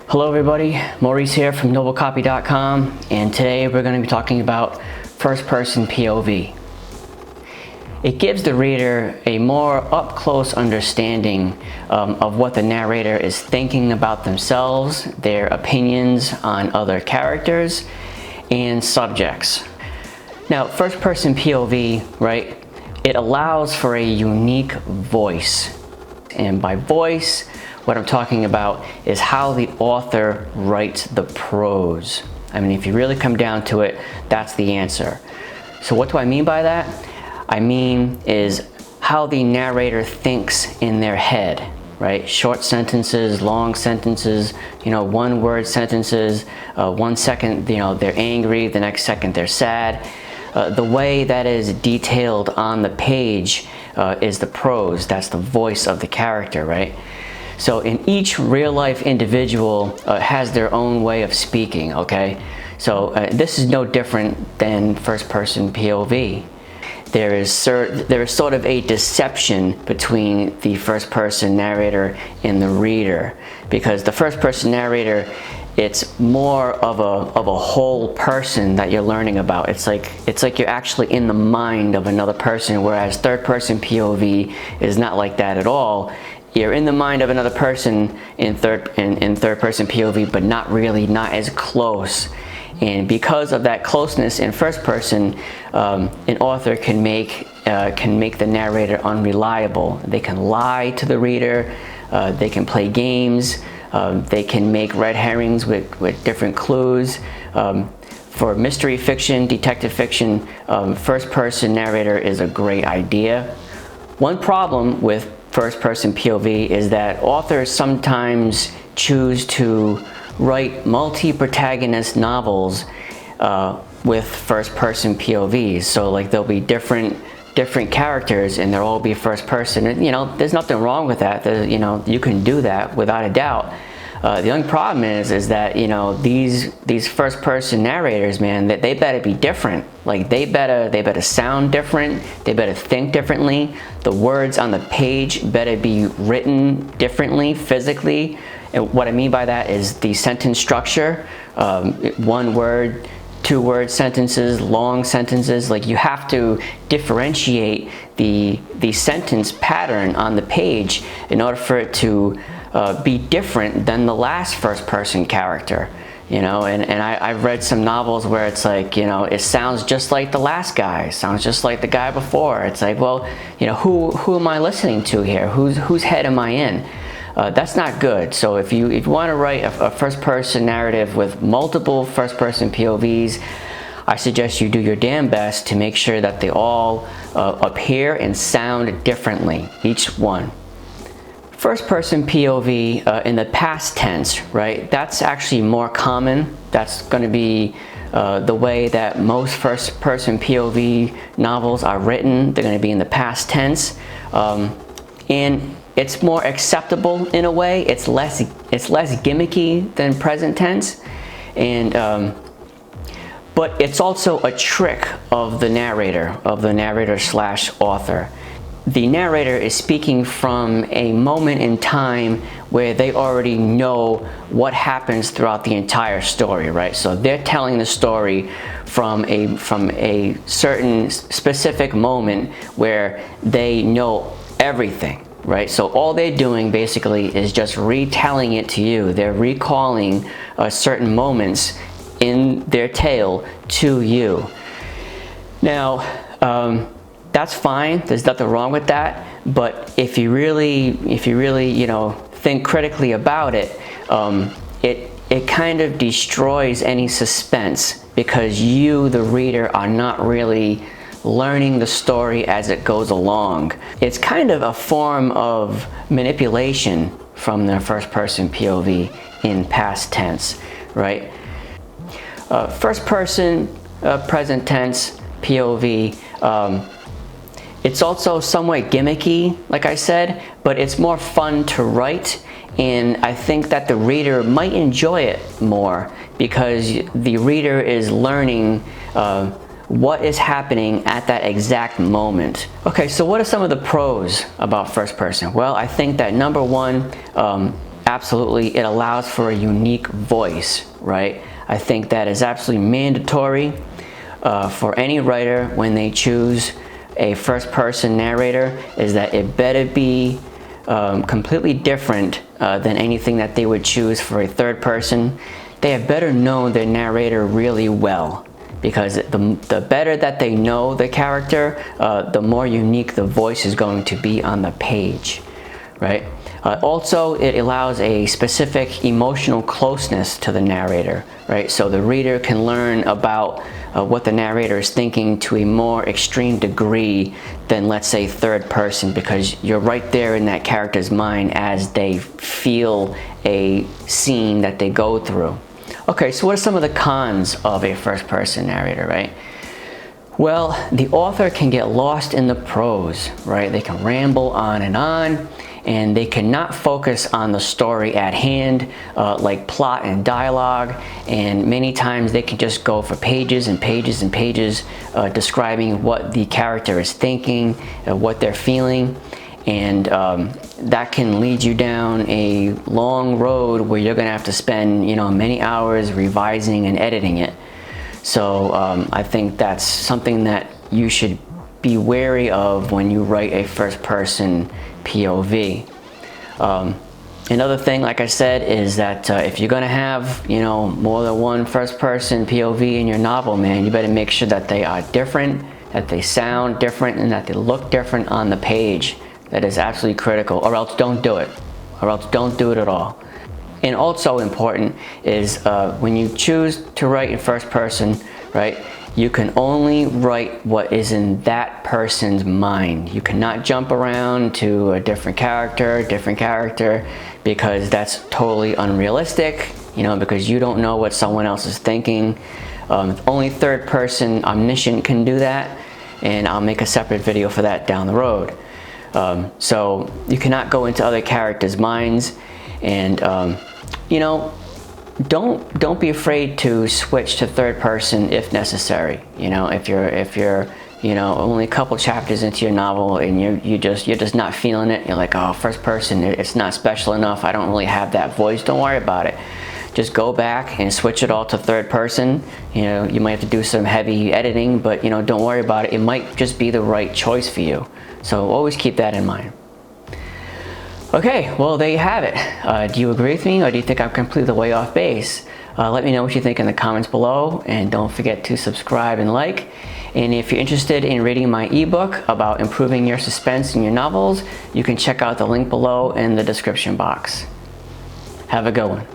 Hello everybody, Maurice here from noblecopy.com, and today we're going to be talking about first-person POV. It gives the reader a more up-close understanding of what the narrator is thinking about themselves, their opinions on other characters and subjects. Now, first-person POV, right, it allows for a unique voice. And by voice, what I'm talking about is how the author writes the prose. I mean, if you really come down to it, that's the answer. So what do I mean by that? I mean is how the narrator thinks in their head, right? Short sentences, long sentences, one-word sentences. 1 second, they're angry, the next second they're sad. The way that is detailed on the page is the prose. That's the voice of the character, right? So in each real-life individual has their own way of speaking, okay? So this is no different than first-person POV. There is sort of a deception between the first-person narrator and the reader, because the first-person narrator, it's more of a whole person that you're learning about. It's like you're actually in the mind of another person, whereas third-person POV is not like that at all. You're in the mind of another person in third-person POV, but not as close. And because of that closeness in first person, an author can make the narrator unreliable. They can lie to the reader. They can play games. They can make red herrings with different clues. For mystery fiction, detective fiction, first-person narrator is a great idea. One problem with first-person POV is that authors sometimes choose to write multi-protagonist novels with first-person POVs. So like there'll be different characters and they'll all be first-person. And there's nothing wrong with that. You can do that without a doubt. The only problem is that these first-person narrators, man, that they better be different. Like they better sound different. They better think differently. The words on the page better be written differently, physically. And what I mean by that is the sentence structure, one word, two-word sentences, long sentences. Like you have to differentiate the sentence pattern on the page in order for it to be different than the last first-person character. And I've read some novels where it's like, it sounds just like the last guy, sounds just like the guy before. It's like, well, who am I listening to here? Whose head am I in? That's not good. So if you want to write a first-person narrative with multiple first-person POVs, I suggest you do your damn best to make sure that they all appear and sound differently, each one. First-person POV in the past tense, right? That's actually more common. That's going to be the way that most first-person POV novels are written. They're going to be in the past tense, and it's more acceptable in a way. It's less gimmicky than present tense, and but it's also a trick of the narrator slash author. The narrator is speaking from a moment in time where they already know what happens throughout the entire story, right? So they're telling the story from a certain specific moment where they know everything, right? So all they're doing basically is just retelling it to you. They're recalling certain moments in their tale to you. Now, that's fine. There's nothing wrong with that. But if you really, think critically about it, it kind of destroys any suspense, because you, the reader, are not really learning the story as it goes along. It's kind of a form of manipulation from the first-person POV in past tense, right? First-person present tense POV. It's also somewhat gimmicky, like I said, but it's more fun to write, and I think that the reader might enjoy it more because the reader is learning what is happening at that exact moment. Okay, so what are some of the pros about first person? Well, I think that number one, absolutely, it allows for a unique voice, right? I think that is absolutely mandatory for any writer when they choose a first-person narrator, is that it better be completely different than anything that they would choose for a third person. They have better known their narrator really well, because the better that they know the character, the more unique the voice is going to be on the page, right? Also, it allows a specific emotional closeness to the narrator, right? So the reader can learn about what the narrator is thinking to a more extreme degree than, let's say, third person, because you're right there in that character's mind as they feel a scene that they go through. Okay, so what are some of the cons of a first-person narrator, right? Well, the author can get lost in the prose, right? They can ramble on, and they cannot focus on the story at hand, like plot and dialogue, and many times they can just go for pages and pages and pages describing what the character is thinking, what they're feeling, and that can lead you down a long road where you're gonna have to spend, you know, many hours revising and editing it. So I think that's something that you should be wary of when you write a first-person POV. Another thing, like I said, is that if you're gonna have, you know, more than one first-person POV in your novel, man, you better make sure that they are different, that they sound different, and that they look different on the page. That is absolutely critical, or else don't do it, or else don't do it at all. And also important is when you choose to write in first person, right, you can only write what is in that person's mind. You cannot jump around to a different character, because that's totally unrealistic, you know, because you don't know what someone else is thinking. Only third person omniscient can do that, and I'll make a separate video for that down the road. So you cannot go into other characters' minds, and you know, don't be afraid to switch to third person if necessary. You know, if you're you know, only a couple chapters into your novel and you're just not feeling it, you're like, oh, first person, it's not special enough, I don't really have that voice. Don't worry about it. Just go back and switch it all to third person. You know, you might have to do some heavy editing, but you know, don't worry about it. It might just be the right choice for you. So always keep that in mind. Okay, well, there you have it. Do you agree with me, or do you think I'm completely way off base? Let me know what you think in the comments below, and don't forget to subscribe and like. And if you're interested in reading my ebook about improving your suspense in your novels, you can check out the link below in the description box. Have a good one.